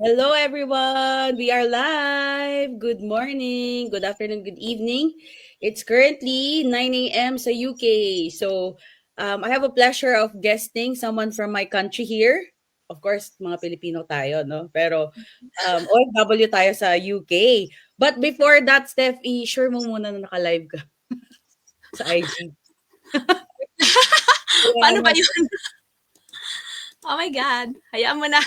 Hello, everyone. We are live. Good morning, good afternoon, good evening. It's currently 9 a.m. sa UK. So, I have a pleasure of guesting someone from my country here. Of course, mga Pilipino tayo, no? Pero OFW tayo sa UK. But before that, Steph, i-sure mo muna na naka-live ka sa IG. Paano ba Kailangan, yun? Oh my God. Hayaan mo na.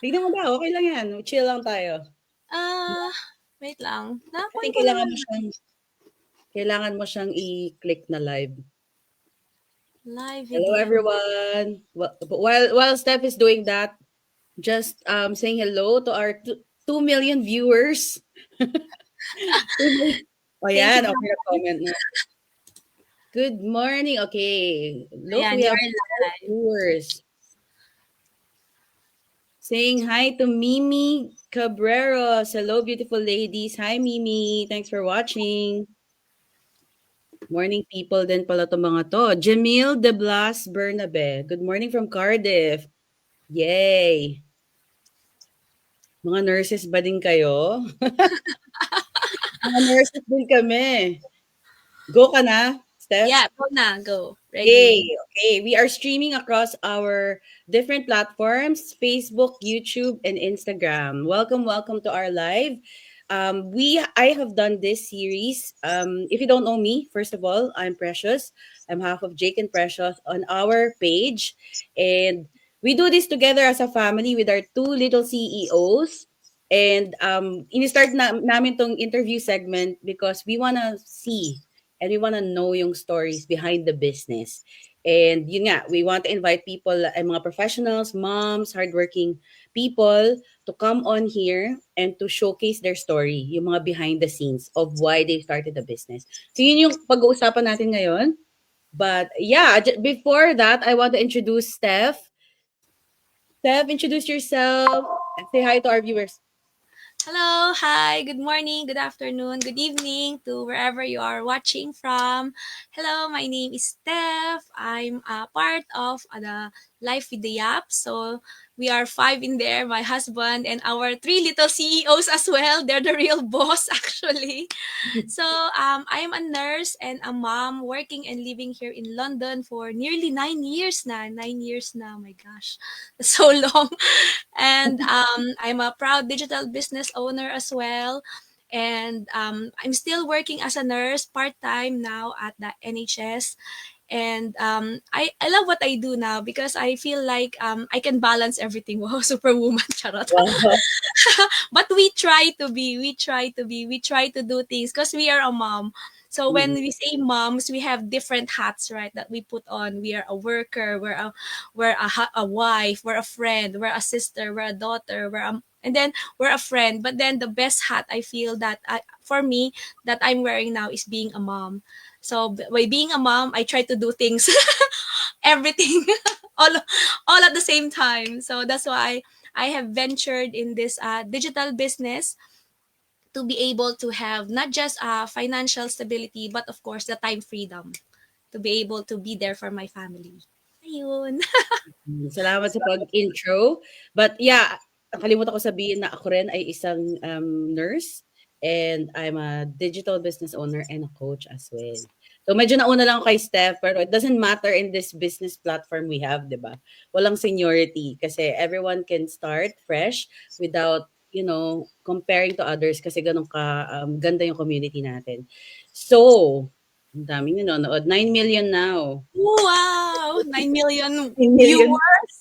tignan mo daw, okay lang yan. Chill lang tayo. Ah, wait lang. I Nakuha think ko naman. kailangan mo siyang i-click na live. Live Hello, video. everyone. While Steph is doing that, just saying hello to our 2 million viewers. 2 million. Oh, Thank you, yan. Okay, Brian. comment na. Good morning. Okay. Look, Ayan, we you're have 4 live. viewers. Saying hi to Mimi Cabreros. Hello, beautiful ladies. Hi, Mimi. Thanks for watching. Morning people din pala to mga to. Jamil De Blas Bernabe. Good morning from Cardiff. Yay! Mga nurses ba din kayo? Mga nurses din kami. Go ka na, Steph? Yeah, go na. Go. Yay! Ready. Okay, we are streaming across our different platforms, Facebook, YouTube, and Instagram. Welcome to our live. I have done this series. If you don't know me, first of all, I'm Precious. I'm half of Jake and Precious on our page. And we do this together as a family with our two little CEOs. And ini-start namin tong interview segment because we wanna see and we want to know yung stories behind the business. And yun nga, we want to invite people, mga professionals, moms, hardworking people to come on here and to showcase their story, yung mga behind the scenes of why they started the business. So yun yung pag-uusapan natin ngayon. But yeah, before that, I want to introduce Steph. Steph, introduce yourself and say hi to our viewers. Hello, hi, good morning, good afternoon, good evening to wherever you are watching from. Hello, my name is Steph. I'm a part of the Life with the Yap. So we are five in there, my husband and our three little CEOs as well. They're the real boss actually. So I am a nurse and a mom working and living here in London for nearly 9 years now. 9 years now, my gosh, that's so long. And I'm a proud digital business owner as well. And I'm still working as a nurse part time now at the NHS. And I love what I do now because I feel like I can balance everything. Wow, superwoman, charot. Wow. But we try to do things because we are a mom. So when Mm-mm. we say moms, we have different hats, right? That we put on. We are a worker. We're a wife. We're a friend. We're a sister. We're a daughter. And then we're a friend. But then the best hat I feel that for me that I'm wearing now is being a mom. So by being a mom, I try to do things, everything, all all at the same time. So that's why I have ventured in this digital business to be able to have not just financial stability, but of course the time freedom to be able to be there for my family. Ayun. Salamat sa pag-intro. But yeah, nakalimutan ko sabihin na ako rin ay isang nurse and I'm a digital business owner and a coach as well. So medyo nauna lang ako kay Steph, pero it doesn't matter in this business platform we have, di ba? Walang seniority kasi everyone can start fresh without, comparing to others kasi ganun ka ganda yung community natin. So, ang daming nanonood. 9 million now. Wow! 9 million 9 million. viewers.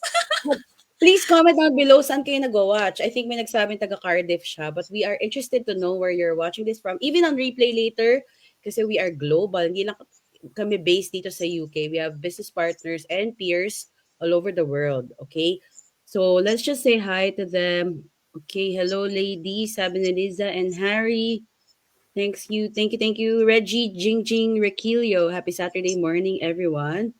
Please comment down below saan kayo nagwa-watch. I think may nagsabing taga Cardiff siya, but we are interested to know where you're watching this from. Even on replay later, kasi we are global. Hindi lang kami based dito sa UK. We have business partners and peers all over the world. Okay? So, let's just say hi to them. Okay, hello ladies, sabi ni Liza and Harry. Thanks you. Thank you. Reggie, Jingjing, Requilio. Happy Saturday morning, everyone.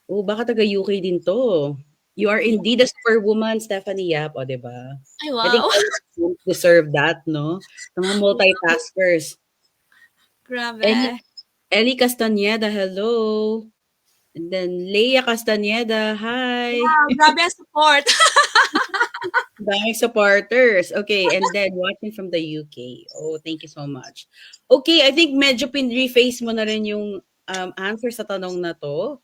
Oh, baka taga UK din 'to. You are indeed a superwoman, Stephanie Yap, o 'di ba? Ay, I think wow. all women deserve that, 'no? Sa mga multitaskers. Grabe. Ellie Castañeda, hello. And then Leia Castañeda, hi. Wow, grabe ang support. Daming supporters. Okay, and then watching from the UK. Oh, thank you so much. Okay, I think medyo pin-reface mo na rin yung answer sa tanong na to.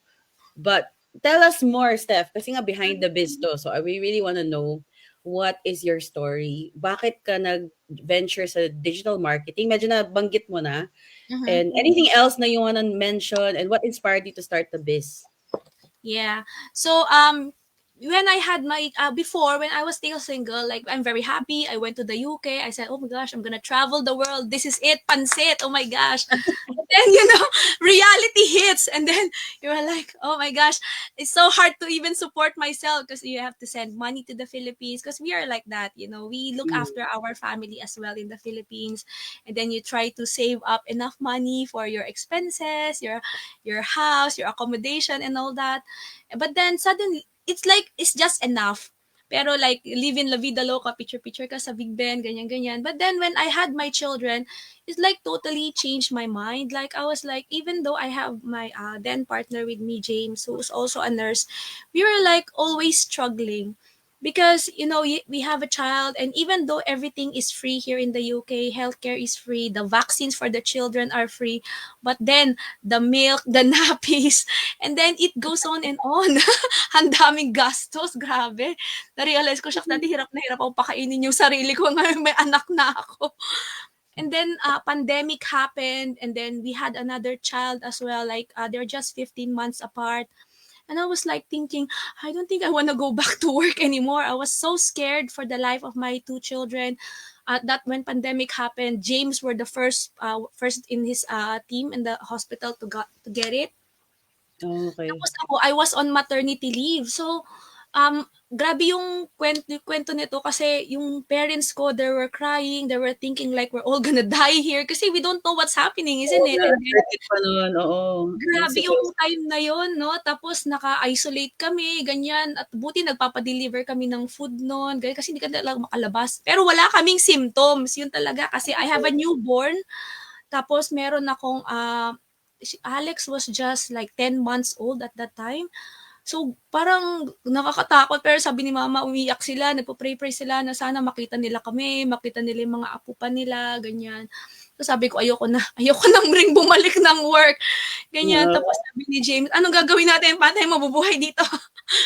But tell us more, Steph, kasi nga behind the biz to. So we really want to know what is your story? Bakit ka nag-venture sa digital marketing? Medyo nabanggit mo na. Mhm. And anything else na you want to mention and what inspired you to start the biz? Yeah. So when I had my before, when I was still single, like I'm very happy. I went to the UK. I said, "Oh my gosh, I'm gonna travel the world. This is it, pansit. Oh my gosh." And then reality hits, and then you're like, "Oh my gosh, it's so hard to even support myself because you have to send money to the Philippines because we are like that. We look Mm. after our family as well in the Philippines, and then you try to save up enough money for your expenses, your house, your accommodation, and all that. But then suddenly, it's like, it's just enough. Pero like, live in La Vida Loca, picture-picture ka sa Big Ben, ganyan-ganyan. But then when I had my children, it's like totally changed my mind. Like, I was like, even though I have my then partner with me, James, who's also a nurse, we were like always struggling because we have a child, and even though everything is free here in the UK, healthcare is free, the vaccines for the children are free, but then the milk, the nappies, and then it goes on and on. Ang daming gastos, grabe. Na-realize ko, siya dati hirap na hirap ako pakainin yung sarili ko ngayon may anak na ako. And then pandemic happened, and then we had another child as well, like they're just 15 months apart. And I was like thinking, I don't think I want to go back to work anymore. I was so scared for the life of my two children. That when pandemic happened, James were the first in his team in the hospital to get it. Okay. Tapos ako, I was on maternity leave. So, grabe yung kwento nito kasi yung parents ko, they were crying, they were thinking like we're all gonna die here kasi we don't know what's happening, isn't Oo, it? And then, na-uncertain pa nun, oo, yung grabe yung situation. time na yon, no? Tapos naka-isolate kami, ganyan. At buti nagpapa-deliver kami ng food noon, ganyan, kasi hindi ka talaga makalabas. Pero wala kaming symptoms, yun talaga. Kasi I have a newborn, tapos meron akong, si Alex was just like 10 months old at that time. So, parang nakakatakot, pero sabi ni mama, umiyak sila, nagpo-pray-pray sila na sana makita nila kami, makita nila yung mga apo pa nila, ganyan. So, sabi ko, ayoko na, ayoko nang ring bumalik ng work, ganyan. Oo, Tapos sabi ni James, anong gagawin natin? Paano tayo mabubuhay dito?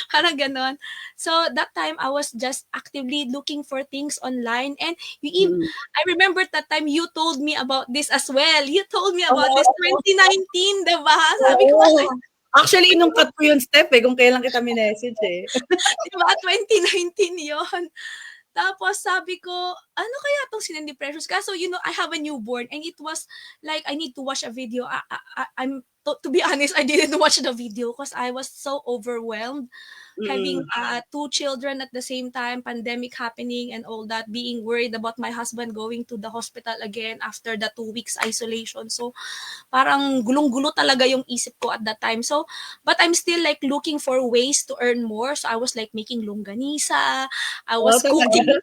Parang ganon. So, that time, I was just actively looking for things online. And mm. I remember that time you told me about this as well. You told me about this Oo, 2019, diba? Sabi ko, oo. Actually, inung cut ko yung step, eh, kung kailan kita minessage, eh. diba, 2019 yon. Tapos sabi ko, ano kaya itong Sinandy Precious? Kaso, I have a newborn and it was like, I need to watch a video. To be honest, I didn't watch the video because I was so overwhelmed having Mm. two children at the same time, pandemic happening and all that, being worried about my husband going to the hospital again after the 2 weeks isolation. So, parang gulong-gulo talaga yung isip ko at that time. So, but I'm still like looking for ways to earn more. So, I was like making longganisa. I Oo, was talaga? cooking.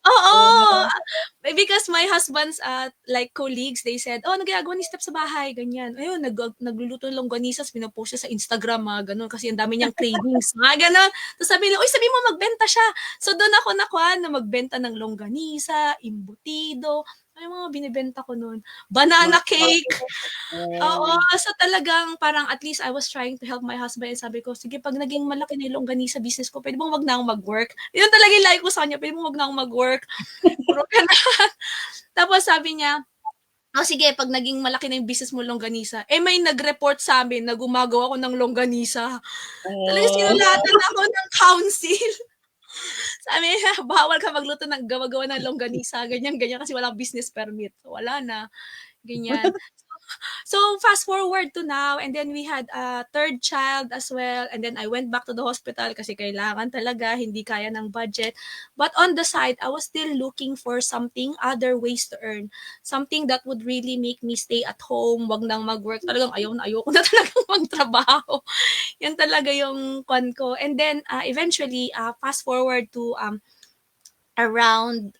Oo. Oo. Because my husband's like colleagues, they said, "Oh, nagagawa ni Steph sa bahay, ganyan." Ayun, nagluluto ng longganisa, pinopost siya sa Instagram, mga ganun, kasi ang dami niyang cravings, mga ganun. Tapos sabi nila, "Uy, sabi mo magbenta siya." So doon ako nakuha na magbenta ng longganisa, imbutido, ano yung mga binibenta ko noon? Mga Banana snack. cake. Oo, so talagang parang at least I was trying to help my husband, and sabi ko, "Sige, 'pag naging malaki na yung longganisa business ko, puwede bang 'wag na akong mag-work?" Yun talaga yung lagi ko sa kanya, "Puwede bang 'wag na akong mag-work?" Puro gano'n. Tapos sabi niya, "Oh, sige, 'pag naging malaki na yung business mo longganisa." Eh, may nag-report sa'min na gumagawa ako ng longganisa. Talagang Oh, sinulatan ako ng council. Sabi niya, "Bawal ka magluto ng gawa-gawa ng longganisa, ganyan-ganyan, kasi walang business permit." So, wala na, ganyan. So fast forward to now, and then we had a third child as well, and then I went back to the hospital kasi kailangan talaga, hindi kaya ng budget. But on the side, I was still looking for something, other ways to earn. Something that would really make me stay at home, wag nang mag-work. Talagang ayoko na talagang magtrabaho. Yan talaga yung kwan ko. And then eventually, fast forward to around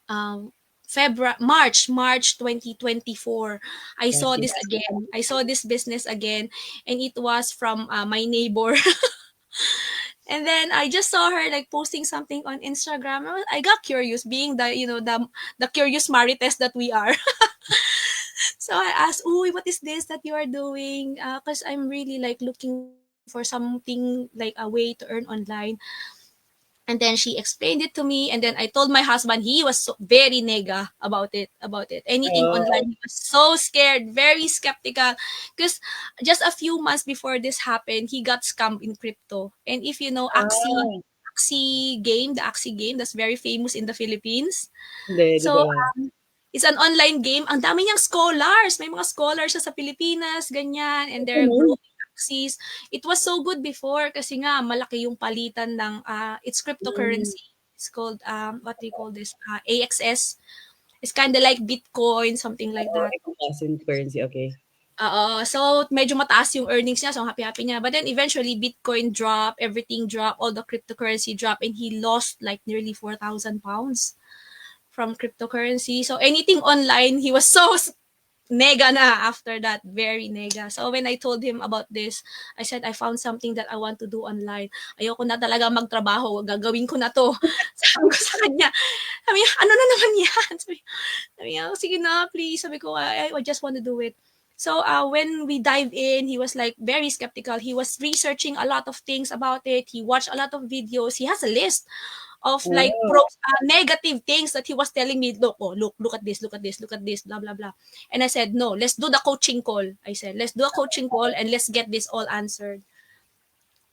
March 2024. I yes, saw yes. this again. I saw this business again, and it was from my neighbor. And then I just saw her like posting something on Instagram. I got curious, being the curious Marites that we are. So I asked, "Uy, what is this that you are doing? Because I'm really like looking for something like a way to earn online." And then she explained it to me, and then I told my husband. He was very nega about it. Anything Oh, online, he was so scared, very skeptical, because just a few months before this happened, he got scammed in crypto. And if you know ah, Axie game, that's very famous in the Philippines. hindi, di ko So alam. it's an online game. Ang dami niyang scholars. May mga scholars siya sa Pilipinas, ganyan. And they're Ano? growing axis. It was so good before kasi nga malaki yung palitan ng it's Hmm, cryptocurrency. It's called what do you call this? AXS. It's kind of like Bitcoin, something like oh, that. ibang klaseng currency, okay. So medyo mataas yung earnings niya, so happy-happy niya. But then eventually Bitcoin drop, everything drop, all the cryptocurrency drop, and he lost like nearly 4,000 pounds from cryptocurrency. So anything online, he was so nega na after that, very nega. So when I told him about this, I said, I found something that I want to do online. Ayoko na talaga magtrabaho, gagawin ko na to. Sabi ko sa kanya, sabi niya, ano na naman yan? Sabi niya, sige na, please. Sabi ko, I just want to do it. So when we dive in, he was like very skeptical. He was researching a lot of things about it. He watched a lot of videos. He has a list of like Oh, negative things that he was telling me. Look, oh, look at this, look at this, look at this, blah blah blah. And I said, no, let's do the coaching call. I said, let's do a coaching call and let's get this all answered.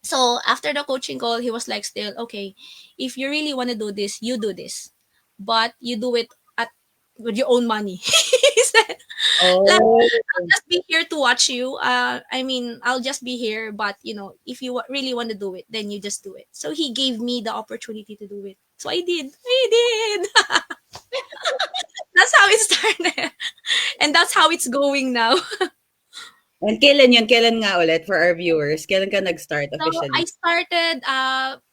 So after the coaching call, he was like, still, okay, if you really want to do this, you do this. But you do it at with your own money. He said, like, oh, I'll just be here to watch you. I mean, I'll just be here, but if you really want to do it, then you just do it. So he gave me the opportunity to do it. So I did. I did. That's how it started. And that's how it's going now. and kailan yun? Kailan nga ulit for our viewers? Kailan ka nag-start So I officially? started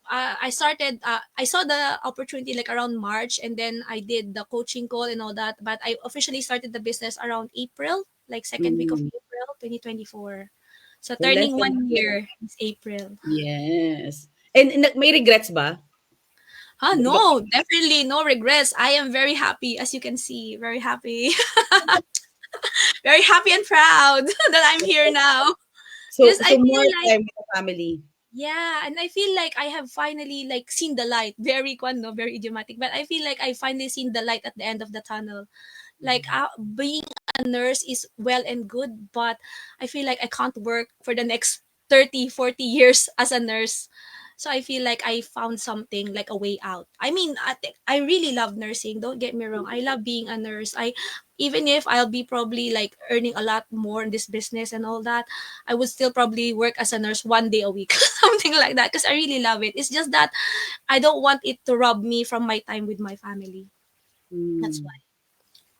I saw the opportunity like around March, and then I did the coaching call and all that, but I officially started the business around April, like second week of Hmm, April 2024. So so less turning than a 1 year. year is April. Yes. And may regrets ba? Di ba? No, definitely no regrets. I am very happy, as you can see, very happy. Very happy and proud that I'm here now. So Because I so feel more like, time with the family. yeah, and I feel like I have finally like seen the light. Very no, very idiomatic, but I feel like I finally seen the light at the end of the tunnel. Like being a nurse is well and good, but I feel like I can't work for the next 30, 40 years as a nurse. So I feel like I found something like a way out. I mean, I really love nursing. Don't get me wrong. I love being a nurse. I Even if I'll be probably like earning a lot more in this business and all that, I would still probably work as a nurse 1 day a week, something like that, because I really love it. It's just that I don't want it to rob me from my time with my family. That's Hmm. why.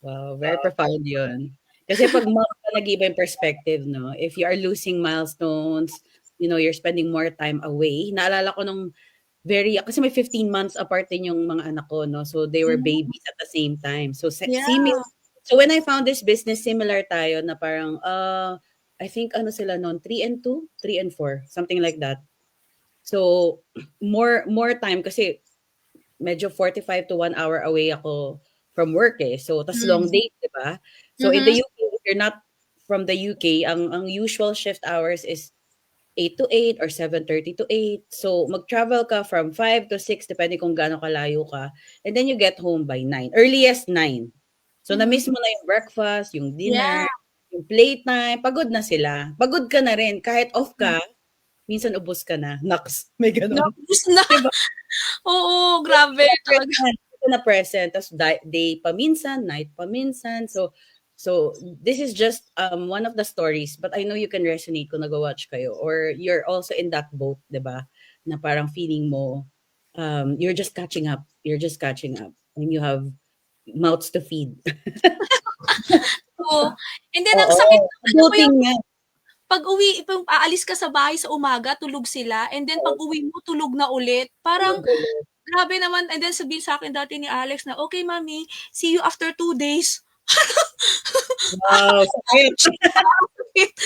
Wow, very profound yun. Kasi 'pag mom ka, nag-iiba yung perspective 'no? If you are losing milestones, you're spending more time away. Naalala ko nung kasi may 15 months apart din yung mga anak ko 'no, so they were Mm, babies at the same time. So yeah. so when I found this business, similar tayo na parang, I think ano sila no'n, 3 and 2, 3 and 4, something like that. So more time kasi medyo 45 to 1 hour away ako from work, eh. So tas long Mm. days, 'di ba? So in the Mhm. UK, if you're not from the UK, ang usual shift hours is 8 to 8 or 7:30 to 8. So mag-travel ka from 5 to 6 depende kung gaano kalayo ka, and then you get home by 9, earliest 9. So na-miss Mhm. mo na yung breakfast, yung Yeah. dinner, yung playtime, pagod na sila. Pagod ka na rin kahit off Mm. ka, minsan ubos ka na, naks, may gano'n, Naubos na. 'di ba? Oo, grabe talaga. Hindi ka na present ta's day paminsan, night paminsan. So this is just, one of the stories, but I know you can resonate kung nagwa-watch kayo or you're also in that boat, 'di ba? Na parang feeling mo, you're just catching up and you have mouths to feed. Oo. And then ang Oo, sakit ng alam mo adulting yung nga. pag-uwi, aalis ka sa bahay sa umaga, tulog sila, and then Oo, pag-uwi mo, tulog na ulit. tulog Parang ulit. grabe naman. And then sabihin sa'kin dati ni Alex na, "Okey mommy, see you after 2 days." Wow, sakit.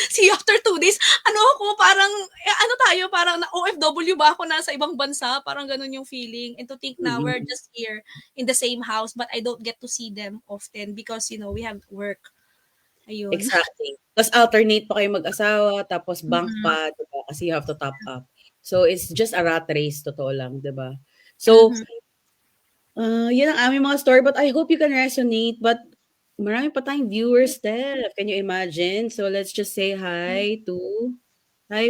See you after 2 days. Ano ako, parang, ano tayo, parang na OFW ba ako nasa ibang bansa? Parang ganun yung feeling. And to think na we're Mm. just here in the same house, but I don't get to see them often because, we have work. Ayun. Exactly. Tapos alternate pa kayo mag-asawa, tapos bank Mm-hmm. pa, 'di ba? Kasi you have to top up. So, it's just a rat race, totoo lang, 'di ba? So, Mm-hmm. yun ang aming mga story, but I hope you can resonate. But marami pa tayong viewers, Steph. Can you imagine? So, let's just say hi, Oh,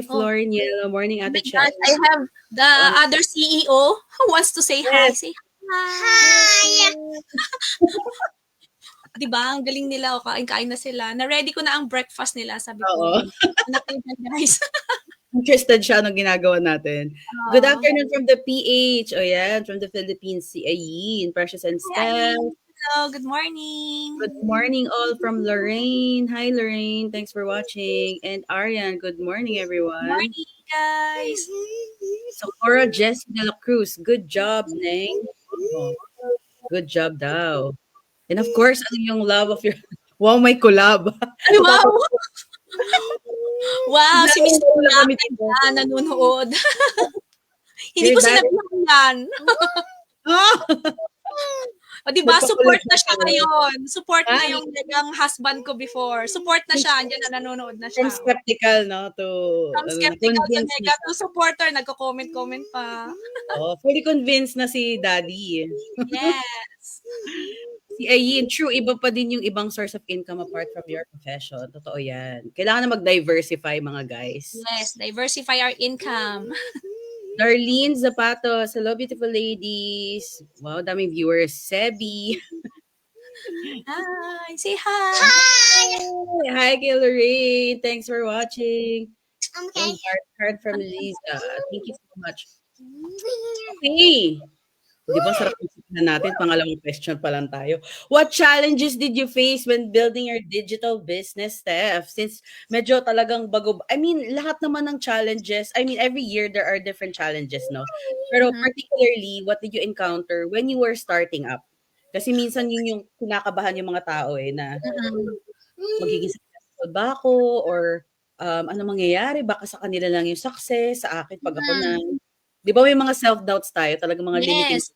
Florniel. Morning, oh Ate my Che. gosh, I have the Um, other CEO who wants to say hi. yes. Say hi. 'Di ba? Ang galing nila, o kain-kain na sila. Na-ready ko na ang breakfast nila. Sabi ko, Oo. anak kayo dyan, guys. Interested siya nung ginagawa natin. Good Oo. afternoon from the PH. O yan, from the Philippines, si Ayin, Precious and Hi, Steph. hello, good morning. Good morning all from Lorraine. Hi, Lorraine. Thanks for watching. And Arian, good morning, Good everyone. morning, guys. Socorro Jessie de la Cruz. Good job, Neng. Oh, good job daw. And of course, ano yung love of your... Wow, may collab. Ay, wow! Ipapag- Wow, si Mr. Naglalaro lang kami Lapid dito. na nanonood. Hindi Dear ko Daddy. sinabihan yan. Ah! O, di ba? Nagpakulit Support na siya siya. ngayon. Support na Ah, yung nagang husband ko before. Support na siya. Andiyan na nanonood na from siya. skeptical, no, to From ano, skeptical to convinced na. mega to supporter. Nagko-comment-comment pa. Oh, fully convinced na si Daddy. Yes. Si Ayin, true, iba pa din yung ibang source of income apart from your profession. Totoo yan. Kailangan na mag-diversify, mga guys. Yes. Diversify our income. Darlene Zapatos, hello beautiful ladies. Wow, daming viewers. Sebi. Hi. Say hi. Hi, kay Lorraine. Thanks for watching. Okay. And card from Lisa. Thank you so much. Okay. Di ba sarap na natin? Pangalawang question pa lang tayo. What challenges did you face when building your digital business, Steph? Since medyo talagang bago, I mean, lahat naman ng challenges, I mean, every year there are different challenges, no? Pero Mhm. particularly, what did you encounter when you were starting up? Kasi minsan yun yung kinakabahan yung mga tao na Mhm. magiging successful ba ako or ano mangyayari? Baka sa kanila lang yung success, sa akin pag ako na. Mhm. Di ba may mga self-doubts tayo, talagang mga limiting. Yes.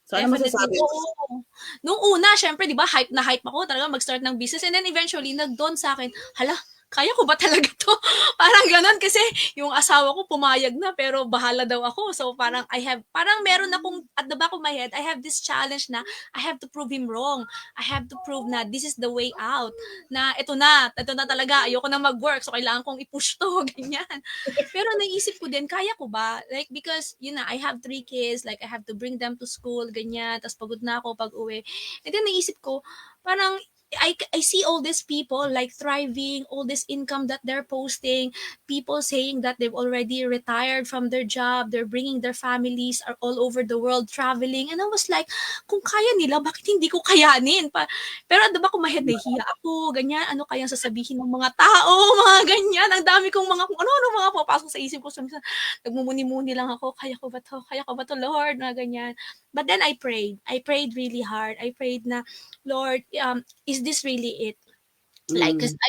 So, ano Definitely. masasabi mo? Oo. Nung una, syempre, di ba, hype na hype ako talaga mag-start ng business. And then eventually, nag-dawn sa akin, hala, kaya ko ba talaga to? Parang ganon kasi yung asawa ko pumayag na pero bahala daw ako. So parang parang meron akong at the back of my head, I have this challenge na I have to prove him wrong. I have to prove na this is the way out. Na ito na talaga, ayoko na mag-work. So kailangan kong i-push to, ganyan. Pero naisip ko din, kaya ko ba? Like, because, I have 3 kids, like, I have to bring them to school, ganyan, tapos pagod na ako pag uwi. And then naisip ko, parang, I see all these people like thriving, all this income that they're posting, people saying that they've already retired from their job, they're bringing their families are all over the world traveling. And I was like, kung kaya nila, bakit hindi ko kayanin? Pero diba kung mahead, nahihiya ako, ganyan, ano kayang sasabihin ng mga tao, mga ganyan. Ang dami kong mga, kung ano-ano mga papasok sa isip ko. So, minsan, nagmumuni-muni lang ako, kaya ko ba to? Kaya ko ba to, Lord? Mga ganyan. But then I prayed. I prayed really hard. I prayed na, Lord, is this really it? Like, cause Mm.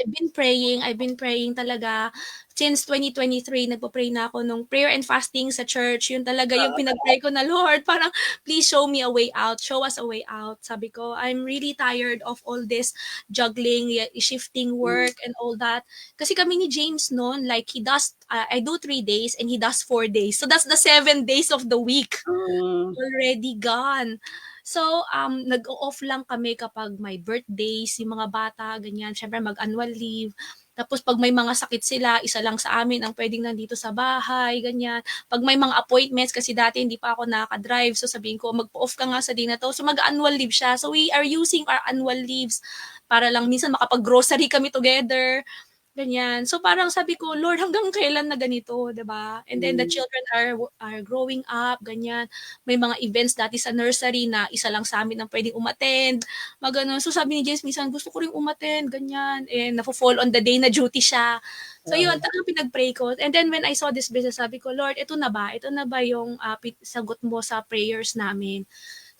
I've been praying talaga since 2023, nagpo-pray na ako nung prayer and fasting sa church. Yun talaga yung pinag-pray ko na, Lord, parang please show me a way out. Show us a way out. Sabi ko, I'm really tired of all this juggling, shifting work and all that. Kasi kami ni James noon, like he does, I do 3 days and he does 4 days. So that's the 7 days of the week already gone. So, nag-o-off lang kami kapag may birthdays, yung mga bata, ganyan. Syempre, mag-annual leave. Tapos, pag may mga sakit sila, isa lang sa amin ang pwedeng nandito sa bahay, ganyan. Pag may mga appointments, kasi dati hindi pa ako nakaka-drive, so sabihin ko, mag-off ka nga sa day na to. So, mag-annual leave siya. So, we are using our annual leaves para lang minsan makapag-grocery kami together. Ganyan. So parang sabi ko, Lord, hanggang kailan na ganito, 'di ba? And then the children are growing up, ganyan. May mga events dati sa nursery na isa lang sa amin ang pwedeng umattend. Mga So sabi ni James, minsan gusto ko ring umattend, ganyan. And nafo-fall on the day na duty siya. So yun, talagang pinag-pray ko. And then when I saw this business, sabi ko, Lord, ito na ba? Ito na ba yung sagot mo sa prayers namin?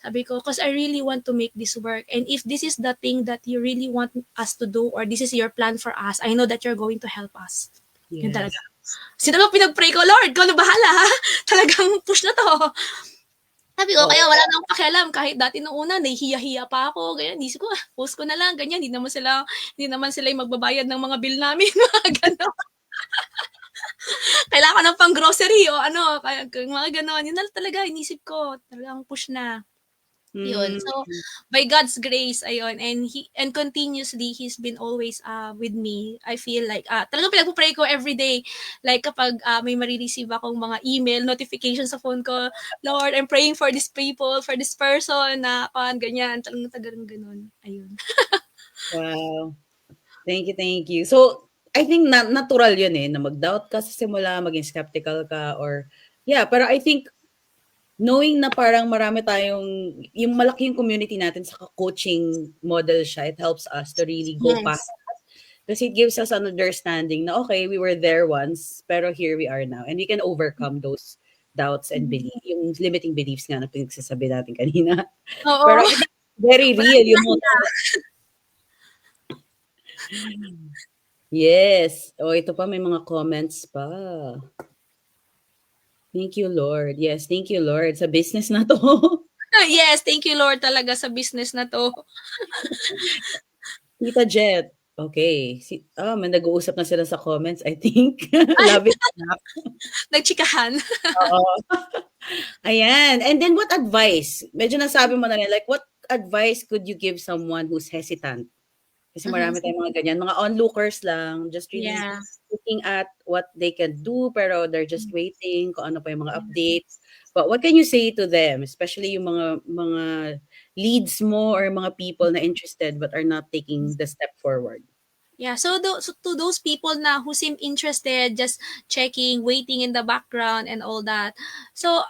Sabi ko, because I really want to make this work. And if this is the thing that you really want us to do, or this is your plan for us, I know that you're going to help us. Yun talaga. Yes. Sino ba pinag-pray ko, Lord, ikaw na bahala, ha? Talagang push na to. Sabi ko, Oo. kaya wala na akong pakialam. Kahit dati nung una, nahihiya-hiya pa ako. Ganyan, isip ko, post ko na lang, ganyan. Hindi naman sila yung magbabayad ng mga bill namin. Mga gano'n. Kailangan ko ng pang grocery o ano, kaya mga gano'n. Yun na talaga, inisip ko. Talagang push na. Yun. Mm. So, by God's grace, ayun, and continuously, He's been always with me. I feel like, talagang pinagpo-pray ko every day. Like, kapag may marireceive akong mga email, notifications sa phone ko, Lord, I'm praying for these people, for this person, na, ganyan, talagang ganun. Ayun. Wow. Thank you, thank you. So, I think natural yun na mag-doubt ka sa simula, maging skeptical ka, or, yeah, pero I think, knowing na parang marami tayong, yung malaki yung community natin sa coaching model siya, it helps us to really go Yes. past. Kasi it gives us an understanding na, okay, we were there once, pero here we are now. And we can overcome those doubts and belief, yung limiting beliefs nga na pinagsasabi natin kanina. Oo. Pero I think very real, you know. Yes. Oh, ito pa, may mga comments pa. Thank you, Lord. Yes, thank you, Lord. Sa business na to. Yes, thank you, Lord, talaga sa business na to. Tita Jet. Okay. May nag-uusap na sila sa comments, I think. Love it. Nagchikahan. Oo. Ayan. And then what advice? Medyo nasabi mo na rin, like, what advice could you give someone who's hesitant? Kasi marami tayong mga ganyan. Mga onlookers lang, just really Yeah. looking at what they can do, pero they're just waiting kung ano pa yung mga updates. But what can you say to them, especially yung mga leads mo or mga people na interested but are not taking the step forward? Yeah, so to those people na who seem interested, just checking, waiting in the background and all that. So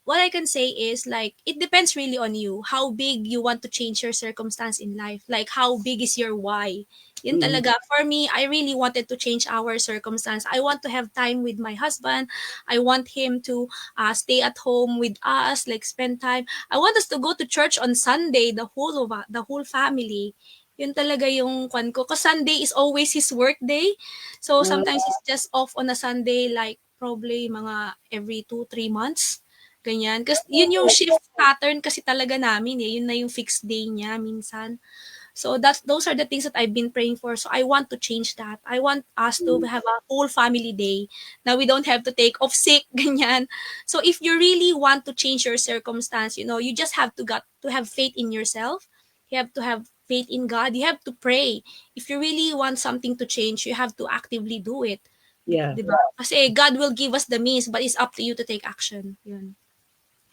what I can say is, like, it depends really on you, how big you want to change your circumstance in life. Like, how big is your why? Yun Mm. talaga. For me, I really wanted to change our circumstance. I want to have time with my husband. I want him to stay at home with us, like spend time. I want us to go to church on Sunday, the whole family. Yun talaga yung kwan ko. Kasi Sunday is always his work day. So, sometimes he's just off on a Sunday, like, probably mga every 2-3 months. Ganyan. Kasi yun yung shift pattern kasi talaga namin eh. Yun na yung fixed day niya minsan. So, those are the things that I've been praying for. So, I want to change that. I want us to have a whole family day na we don't have to take off sick, ganyan. So, if you really want to change your circumstance, you just have to have faith in yourself. You have to have faith in God. You have to pray. If you really want something to change, you have to actively do it. Yeah, Diba? Kasi God will give us the means, but it's up to you to take action. Yun.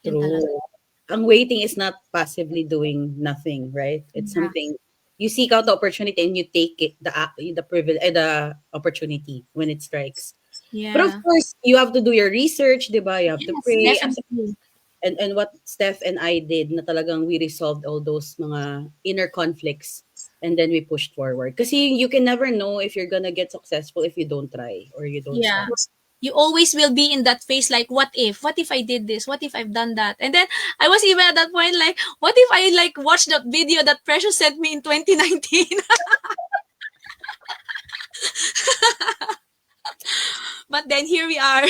Yun true. talaga. Ang waiting is not passively doing nothing, right? It's Yeah. something you seek out the opportunity and you take it, the privilege, the opportunity when it strikes. But of Yeah. course, you have to do your research, di ba? You have to Yes, pray. definitely. And what Steph and I did, na talagang we resolved all those mga inner conflicts and then we pushed forward. Kasi you can never know if you're gonna get successful if you don't try or you don't Yeah. start. You always will be in that phase, like, what if? What if I did this? What if I've done that? And then I was even at that point like, what if I like watched that video that Precious sent me in 2019? But then here we are.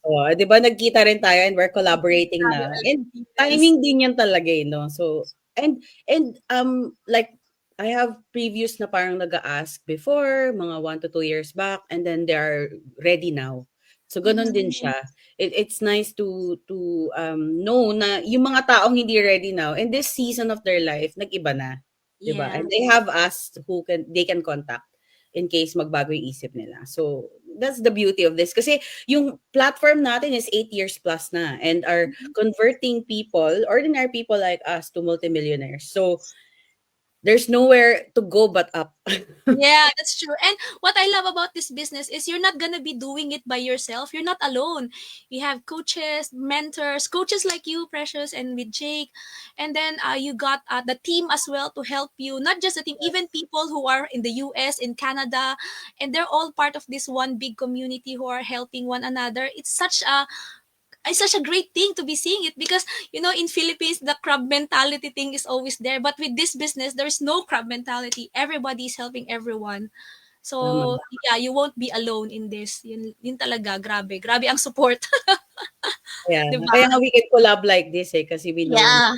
Oh, 'di ba nagkita rin tayo and we're collaborating na. And Yes. timing din 'yan talaga no. So like I have previous na parang nag-a-ask before, mga 1 to 2 years back, and then they are ready now. So ganun din siya. It's nice to know na yung mga taong hindi ready now in this season of their life, nag-iba na, 'di ba? Yeah. And they have us who they can contact in case magbago yung isip nila. So that's the beauty of this. Kasi yung platform natin is 8 years plus na and are converting people, ordinary people like us, to multimillionaires. So there's nowhere to go but up. Yeah, that's true. And what I love about this business is you're not gonna be doing it by yourself. You're not alone. You have coaches, mentors, coaches like you, Precious, and with Jake. And then you got the team as well to help you. Not just the team, even people who are in the US, in Canada, and they're all part of this one big community who are helping one another. It's such a it's such a great thing to be seeing it, because in Philippines the crab mentality thing is always there, but with this business there is no crab mentality. Everybody is helping everyone. Tama. So yeah, you won't be alone in this. Yun talaga, grabe ang support. Kaya 'Di nga. ba? Kaya nga we can collab like this eh, kasi we know na Yeah.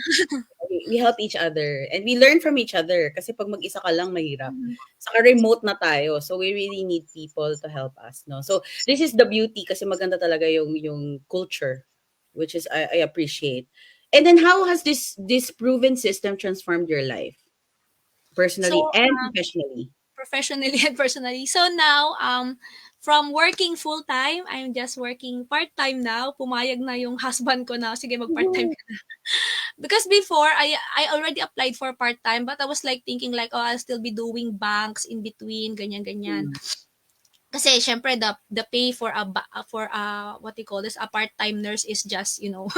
we help each other and we learn from each other kasi pag mag-isa ka lang mahirap. Mhm. Saka remote na tayo, so we really need people to help us, no? So this is the beauty kasi maganda talaga yung culture, which is I appreciate. And then how has this proven system transformed your life personally So and professionally? professionally and personally. So now, from working full time, I'm just working part time now. Pumayag na yung husband ko na, sige, mag part time Mhm. ka na. Because before, I already applied for part time, but I was like thinking like, oh, I'll still be doing banks in between, ganyan ganyan. Mm. Kasi syempre the pay for what you call this, a part time nurse is just Mm.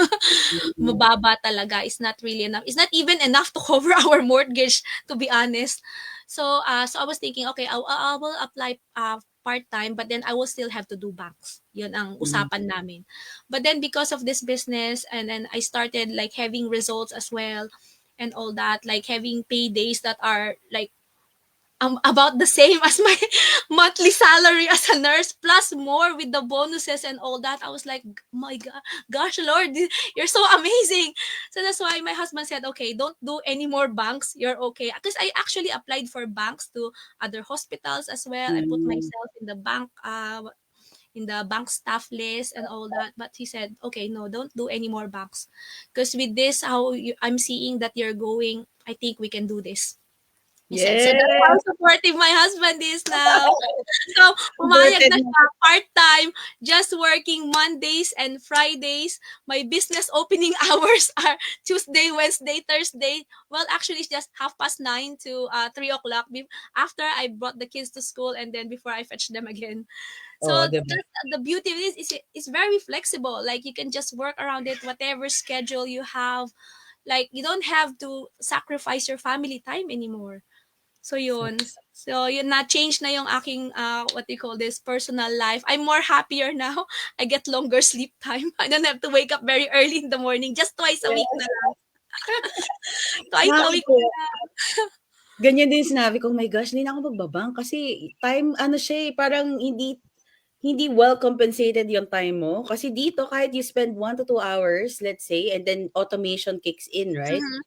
mababa talaga. It's not really enough. It's not even enough to cover our mortgage, to be honest. So I was thinking, okay, I will apply part-time, but then I will still have to do banks. Yun ang Mm. usapan namin. But then because of this business, and then I started like having results as well and all that, like having paydays that are like about the same as my monthly salary as a nurse, plus more with the bonuses and all that. I was like, my god, gosh Lord, you're so amazing. So that's why my husband said, okay, don't do any more banks, you're okay, because I actually applied for banks to other hospitals as well. I put Mm. myself in the bank staff list and all that, but he said, okay, no, don't do any more banks, because with this I'm seeing that you're going, I think we can do this, he said. So that's how Yes. supportive my husband is now. So, pumayag Converted na na. siya part-time, just working Mondays and Fridays. My business opening hours are Tuesday, Wednesday, Thursday. Well, actually, it's just 9:30 to 3 o'clock after I brought the kids to school, and then before I fetch them again. Oh, So, 'di ba? that's the beauty of this is it's very flexible. Like, you can just work around it, whatever schedule you have. Like, you don't have to sacrifice your family time anymore. So yun. So yun, na-change na yung aking what do you call this, personal life. I'm more happier now. I get longer sleep time. I don't have to wake up very early in the morning. Just twice a week na Yes. lang. Twice a week. Nakakatuwa. Ganyan din sinabi ko, "Oh my gosh, hindi na ako magba kasi time ano siya, eh, parang hindi hindi well compensated yung time mo." Kasi dito kahit you spend 1 to 2 hours, let's say, and then automation kicks in, right? Mhm.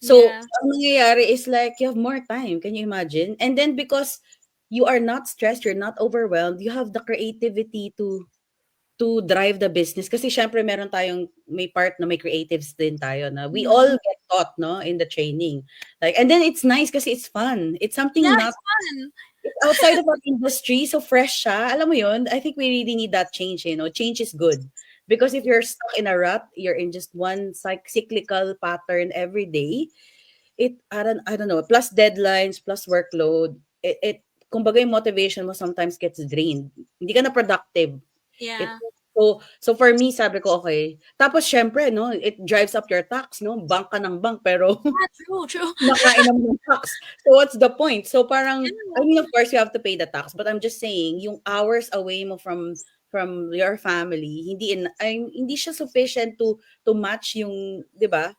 So, Yeah. ang nangyayari is like you have more time, can you imagine? And then because you are not stressed, you're not overwhelmed, you have the creativity to drive the business kasi siyempre meron tayong may part na may creatives din tayo na we all Mhm. get taught, no, in the training. Like, and then it's nice kasi it's fun. It's Yeah, something not it's fun. it's outside of our industry, so fresh siya. Alam mo yun? I think we really need that change, you know. Change is good. Because if you're stuck in a rut, you're in just one cyclical pattern every day, I don't know, plus deadlines, plus workload, it kumbaga yung motivation mo sometimes gets drained. Hindi ka na productive. It Yeah. so for me sabi ko, okay. Tapos siyempre 'no, it drives up your tax 'no, bank ka ng bank pero Yeah, true, true. kumakain naman ng tax. So what's the point? So parang I Yeah. mean, of course you have to pay the tax, but I'm just saying yung hours away mo from your family, hindi siya sufficient to match yung 'di ba?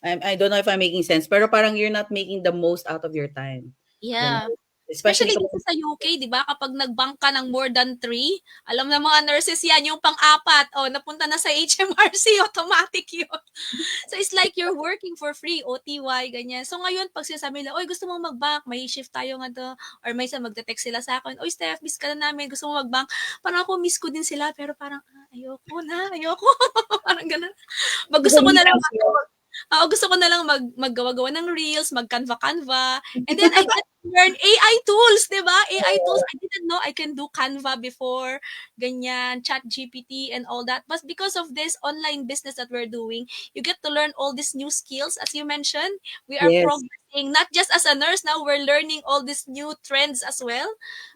I don't know if I'm making sense, pero parang you're not making the most out of your time. Gano'n. Yeah. Especially Especially dito kapag sa UK, 'di ba, kapag nag-bank ka ng more than 3, alam ng mga nurses 'yan, yung pang-apat, oh, napunta na sa HMRC, automatic 'yun. So, it's like you're working for free, OTY, ganyan. So, ngayon 'pag sinasabi nila, "Uy, gusto mo mag-bank? May shift tayo ganito," or minsan magte-text sila sa'kin, "Uy, Steph, miss ka na namin, gusto mo mag-bank?" Parang ako miss ko din sila, pero parang, ayoko na, ayoko." Parang gano'n. Gusto ko na lang oo, gusto ko na lang maggawa-gawa ng reels, mag-Canva-Canva, and then I get to learn AI tools, 'di ba? AI tools, I didn't know I can do Canva before, ganyan, ChatGPT and all that. But because of this online business that we're doing, you get to learn all these new skills. As you mentioned, we are Yes, progressing, not just as a nurse, now we're learning all these new trends as well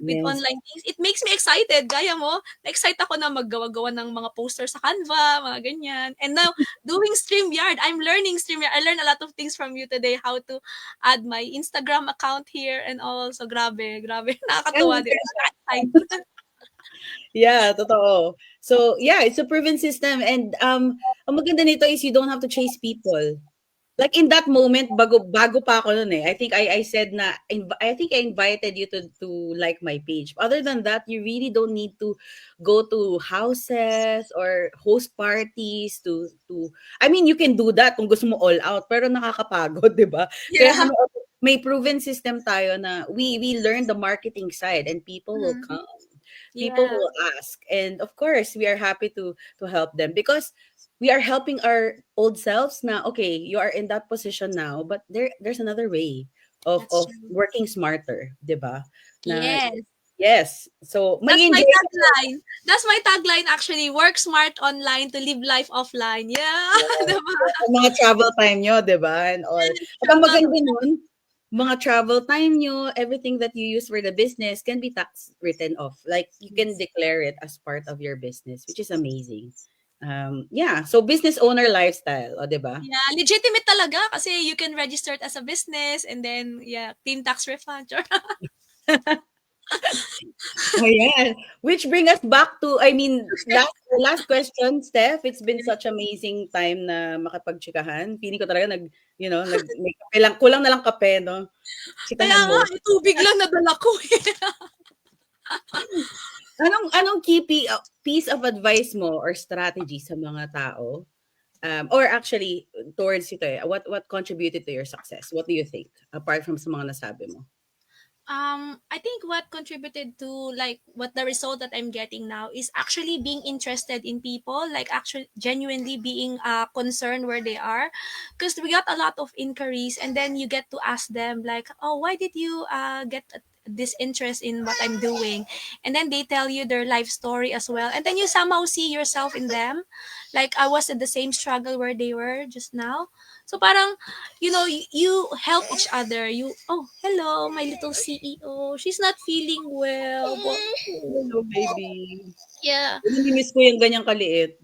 with yes. online things. It makes me excited, gaya mo, na-excite ako na maggawa-gawa ng mga poster sa Canva, mga ganyan. And now, doing StreamYard. I'm learning StreamYard. I learned a lot of things from you today, how to add my Instagram account here and all. So grabe, grabe. Nakakatuwa din. Nakaka-excite. Yeah, totoo. So, yeah, it's a proven system and ang maganda nito is you don't have to chase people. Like in that moment, bago pa ako nun eh. I said na I think I invited you to like my page. Other than that, you really don't need to go to houses or host parties to I mean, you can do that kung gusto mo all out, pero nakakapagod, 'di ba? Kaya Yeah. kami may proven system tayo na we learn the marketing side and people will Mhm. come. People Yeah. will ask. And of course, we are happy to help them because we are helping our old selves na okay, you are in that position now, but there's another way That's of true. working smarter, 'di ba? Na Yes. yes. So, may That's my enjoy ka. tagline. That's my tagline actually. Work smart online to live life offline. Yeah. Yeah. Diba? Ang mga travel time nyo, 'di ba? And all. At ang Travel. maganda nun, mga travel time nyo, everything that you use for the business can be tax written off. Like you can Yes. declare it as part of your business, which is amazing. Yeah, so business owner lifestyle, o 'di ba? Yeah, legitimate talaga kasi you can register it as a business and then yeah, team tax refund. Oh, yeah. Which bring us back to, I mean, last question, Steph. It's been such amazing time na makapagtsikahan. Feeling ko talaga may kape lang, kulang na lang kape, no? Kaya Tsikahan nga, mo. tubig lang nadala ko eh. Anong key piece of advice mo or strategy sa mga tao? Or actually, towards ito eh, what contributed to your success? What do you think? Apart from sa mga nasabi mo? I think what contributed to like what the result that I'm getting now is actually being interested in people, like actually genuinely being concerned where they are, because we got a lot of inquiries, and then you get to ask them like, oh, why did you get this interest in what I'm doing, and then they tell you their life story as well, and then you somehow see yourself in them, like I was in the same struggle where they were just now. So parang you help each other. You, oh, hello, my little CEO. She's not feeling well. But, Hello, baby. yeah. Namimiss ko yung ganyang kaliit.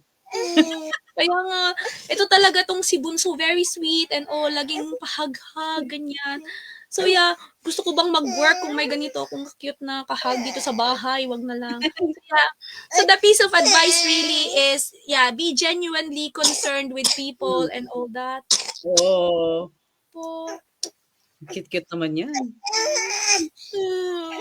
Kaya nga, ito talaga tong si Bunso, very sweet and oh, laging pahag-hag, ganyan. So yeah, gusto ko bang mag-work kung may ganito akong cute na kahag dito sa bahay, wag na lang. So yeah, so the piece of advice really is, yeah, be genuinely concerned with people and all that. Oo. Po. Cute-cute naman yan. Mm.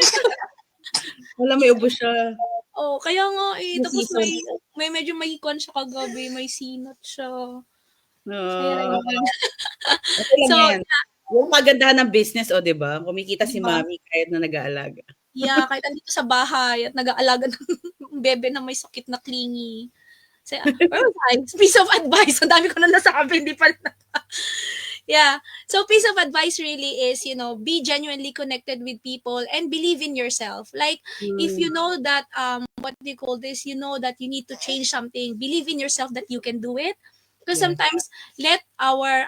Wala, may ubo siya. Oh, kaya nga eh. Yung Tapos season. may medyo may kwan siya kagabi, may sinat siya. Kaya Ah, yun. okay lang So, yan. Yung kagandahan ng business, o 'di ba? Kumikita di si ba? mommy kahit na nag-aalaga. Yeah, kahit andito sa bahay at nag-aalaga ng bebe na may sakit na clingy. So, where was I? Piece of advice. Ang dami ko na nasabi, hindi pa. Yeah. So piece of advice really is, be genuinely connected with people and believe in yourself. Like if Hmm, you know that what do you call this? You know that you need to change something. Believe in yourself that you can do it. Because yes, sometimes let our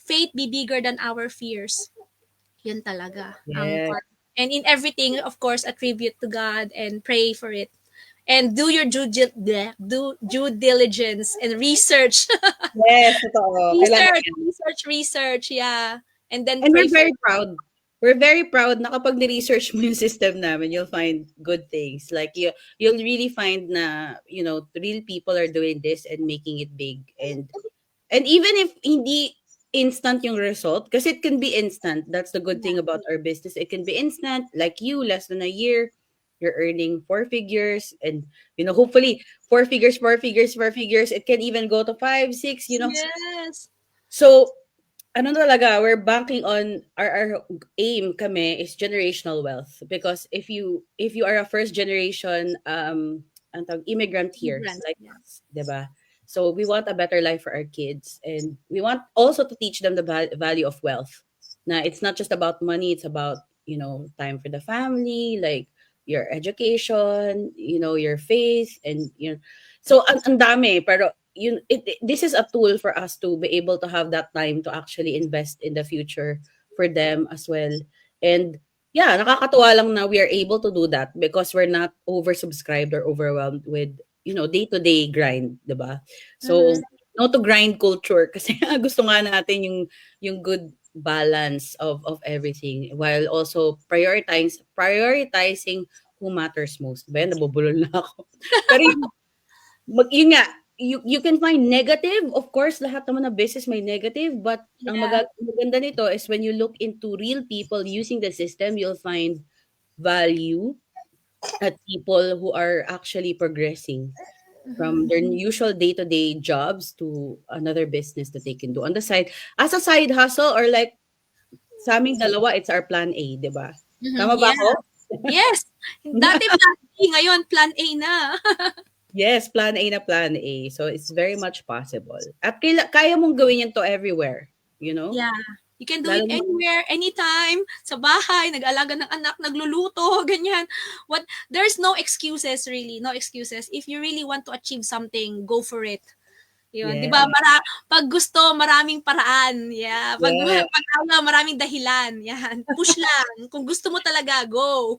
faith be bigger than our fears. Yun talaga ang yes. part. And in everything, of course, attribute to God and pray for it. And do your due diligence and research. Yes, totoo. Kailangan research, yan. research, research, yeah. And then And pray we're for very proud. We're very proud na kapag ni-research mo yung system namin, you'll find good things. Like you'll really find na, real people are doing this and making it big. And even if hindi instant yung result, because it can be instant. That's the good yeah. thing about our business. It can be instant. Like you, less than a year, you're earning four figures. And, hopefully, four figures, four figures. It can even go to five, six. Yes. So, ano talaga, we're banking on our aim kami is generational wealth. Because if you are a first generation immigrant here, Immigrant. like Yeah. us, 'di ba? So we want a better life for our kids, and we want also to teach them the value of wealth. Na it's not just about money, it's about, time for the family, like your education, your faith, and so ang dami, pero this is a tool for us to be able to have that time to actually invest in the future for them as well. And yeah, nakakatuwa lang na we are able to do that because we're not oversubscribed or overwhelmed with, day-to-day grind, 'di ba? So, Mm-hmm. no to grind culture kasi gusto nga natin yung good balance of everything while also prioritizing who matters most. Ba yan, nabubulol na ako. Pero yun nga, you can find negative. Of course, lahat naman ng business may negative. But ang Yeah. maganda nito is when you look into real people using the system, you'll find value at people who are actually progressing from their usual day-to-day jobs to another business that they can do on the side. As a side hustle or like sa aming dalawa, it's our plan A, di ba? Tama ba Yeah. ako? Yes. Dati plan B, ngayon plan A na. Yes, plan A na plan A. So it's very much possible. At kaya mong gawin yan to everywhere, you know? Yeah. You can do Lalo it na, anywhere, anytime, sa bahay, nag-alaga ng anak, nagluluto, ganyan. There's no excuses really, no excuses. If you really want to achieve something, go for it. Yun, 'di yeah, ba? Pag gusto, maraming paraan. Yeah, pag yeah. pag ayaw, maraming dahilan. Yan. Push lang. Kung gusto mo talaga, go.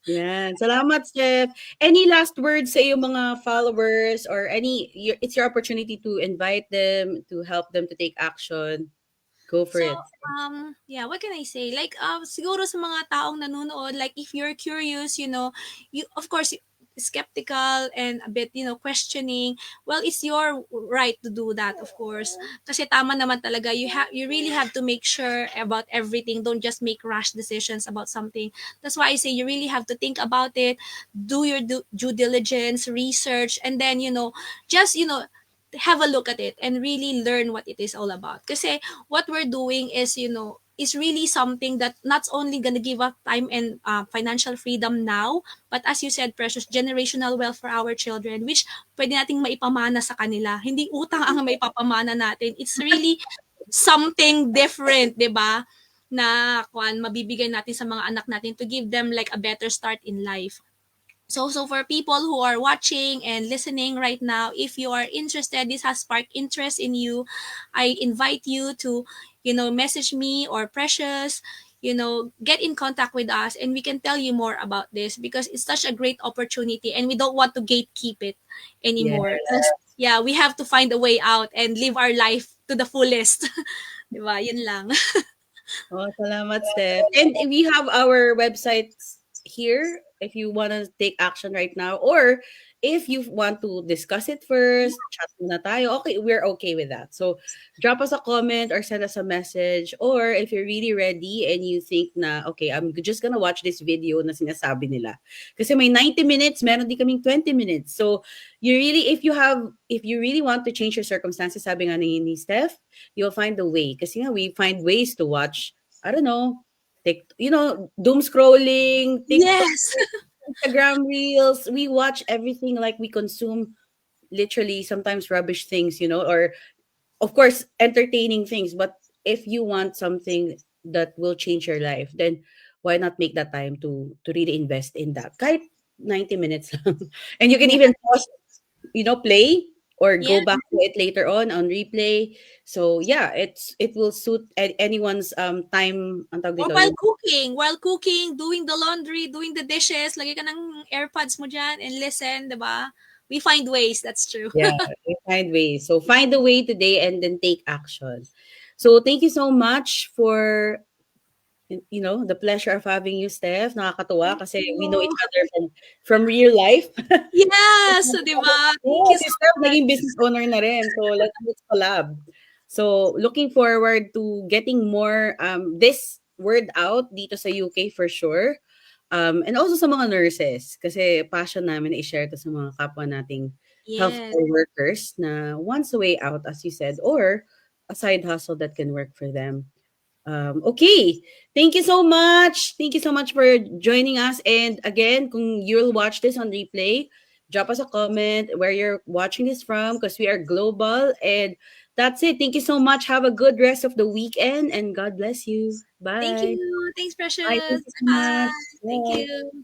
Yan. Salamat, Steph. Any last words sa iyong mga followers or it's your opportunity to invite them, to help them to take action. Go for So, it. yeah, what can I say? Like, siguro sa mga taong nanonood, like, if you're curious, you, of course, skeptical and a bit, questioning, well, it's your right to do that, of course. Kasi tama naman talaga, you really have to make sure about everything. Don't just make rash decisions about something. That's why I say you really have to think about it, do your due diligence, research, and then, just, have a look at it and really learn what it is all about. Kasi what we're doing is, is really something that not only gonna give us time and financial freedom now, but as you said, Precious, generational wealth for our children, which pwede nating maipamana sa kanila. Hindi utang ang maipapamana natin. It's really something different, di ba? Na mabibigay natin sa mga anak natin to give them like a better start in life. So for people who are watching and listening right now, if you are interested, this has sparked interest in you, I invite you to, message me or Precious, get in contact with us and we can tell you more about this because it's such a great opportunity and we don't want to gatekeep it Yeah. anymore. Yeah, we have to find a way out and live our life to the fullest. Diba? Yun lang. Oh, salamat, Steph. And we have our websites here if you want to take action right now or if you want to discuss it first, chat muna tayo. Okay, we're okay with that. So, drop us a comment or send us a message or if you're really ready and you think na, okay, I'm just gonna watch this video na sinasabi nila. Kasi may 90 minutes, meron din kaming 20 minutes. So, if you really want to change your circumstances, sabi nga ni Steph, you'll find a way. Kasi nga, we find ways to watch, I don't know, doom scrolling, TikTok, Yes. Instagram reels. We watch everything like we consume literally sometimes rubbish things, or of course, entertaining things. But if you want something that will change your life, then why not make that time to really invest in that? Kahit 90 minutes lang. And you can Yeah. even pause, play or Yeah. go back to it later on replay. So yeah, it will suit anyone's time ang tawag Or dito, while cooking, doing the laundry, doing the dishes, lagay ka ng AirPods mo dyan and listen, di ba? We find ways, that's true. yeah, we find ways. So find a way today and then take action. So thank you so much for the pleasure of having you, Steph. Nakakatuwa kasi we know each other from real life. Yes, di ba? Thank Oh, you si so Steph much. naging business owner na rin. So let's collab. So looking forward to getting more this word out dito sa UK for sure. And also sa mga nurses kasi passion namin na i-share to sa mga kapwa nating Yes. healthcare workers na wants a way out, as you said, or a side hustle that can work for them. Okay. Thank you so much. Thank you so much for joining us. And again, kung you'll watch this on replay, drop us a comment where you're watching this from because we are global. And that's it. Thank you so much. Have a good rest of the weekend and God bless you. Thank Bye. you. Thanks, Bye. Precious. Thank you so Bye. much. Thank Bye. you.